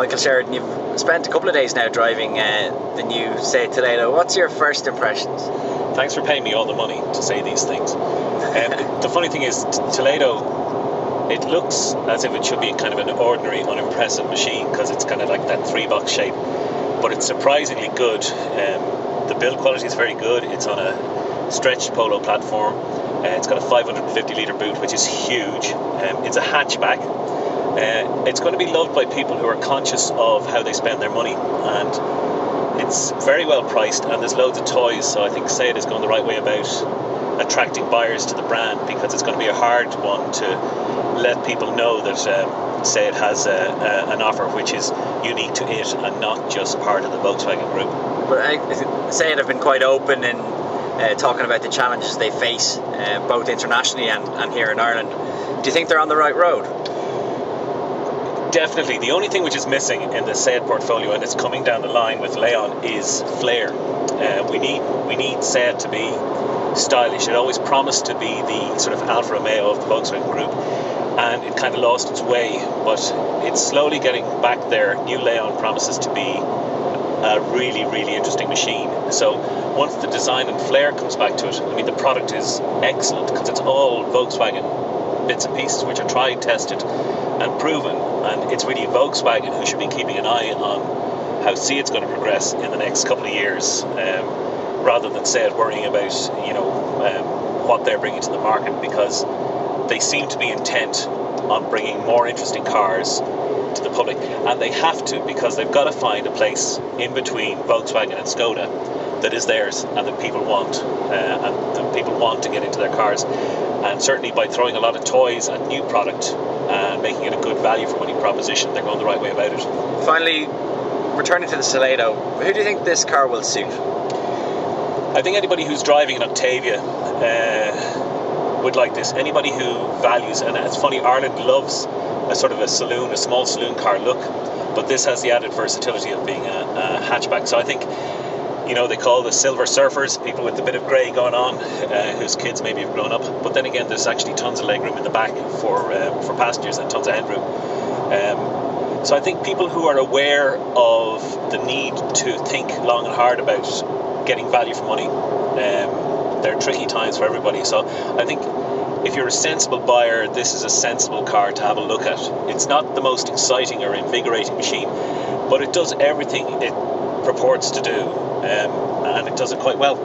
Michael Sheridan, you've spent a couple of days now driving the new Seat Toledo. What's your first impressions? Thanks for paying me all the money to say these things. The funny thing is, Toledo, it looks as if it should be kind of an ordinary, unimpressive machine because it's kind of like that 3-box shape, but it's surprisingly good. The build quality is very good. It's on a stretched polo platform. It's got a 550 litre boot, which is huge. It's a hatchback. It's going to be loved by people who are conscious of how they spend their money, and it's very well priced, and there's loads of toys, so I think Seat is going the right way about attracting buyers to the brand, because it's going to be a hard one to let people know that Seat has an offer which is unique to it and not just part of the Volkswagen group. But Seat have been quite open in talking about the challenges they face, both internationally and here in Ireland. Do you think they're on the right road? Definitely. The only thing which is missing in the Seat portfolio, and it's coming down the line with Leon, is flair. We need Seat to be stylish. It always promised to be the sort of Alfa Romeo of the Volkswagen group, and it kind of lost its way, but it's slowly getting back there. New Leon promises to be a really, really interesting machine. So once the design and flair comes back to it, I mean, the product is excellent because it's all Volkswagen bits and pieces which are tried, tested and proven, and it's really Volkswagen who should be keeping an eye on how Seat's going to progress in the next couple of years, rather than Seat worrying about what they're bringing to the market, because they seem to be intent on bringing more interesting cars to the public, and they have to, because they've got to find a place in between Volkswagen and Skoda that is theirs and that people want, and that people want to get into their cars. And certainly by throwing a lot of toys and new product and making it a good value for money proposition, they're going the right way about it. Finally, returning to the Toledo, who do you think this car will suit? I think anybody who's driving an Octavia would like this. Anybody who values, and it's funny, Ireland loves a sort of a small saloon car look, but this has the added versatility of being a hatchback. So I think, they call the silver surfers, people with a bit of grey going on, whose kids maybe have grown up. But then again, there's actually tons of legroom in the back for passengers and tons of headroom. So I think people who are aware of the need to think long and hard about getting value for money, they're tricky times for everybody. So I think if you're a sensible buyer, this is a sensible car to have a look at. It's not the most exciting or invigorating machine, but it does everything it purports to do, and it does it quite well.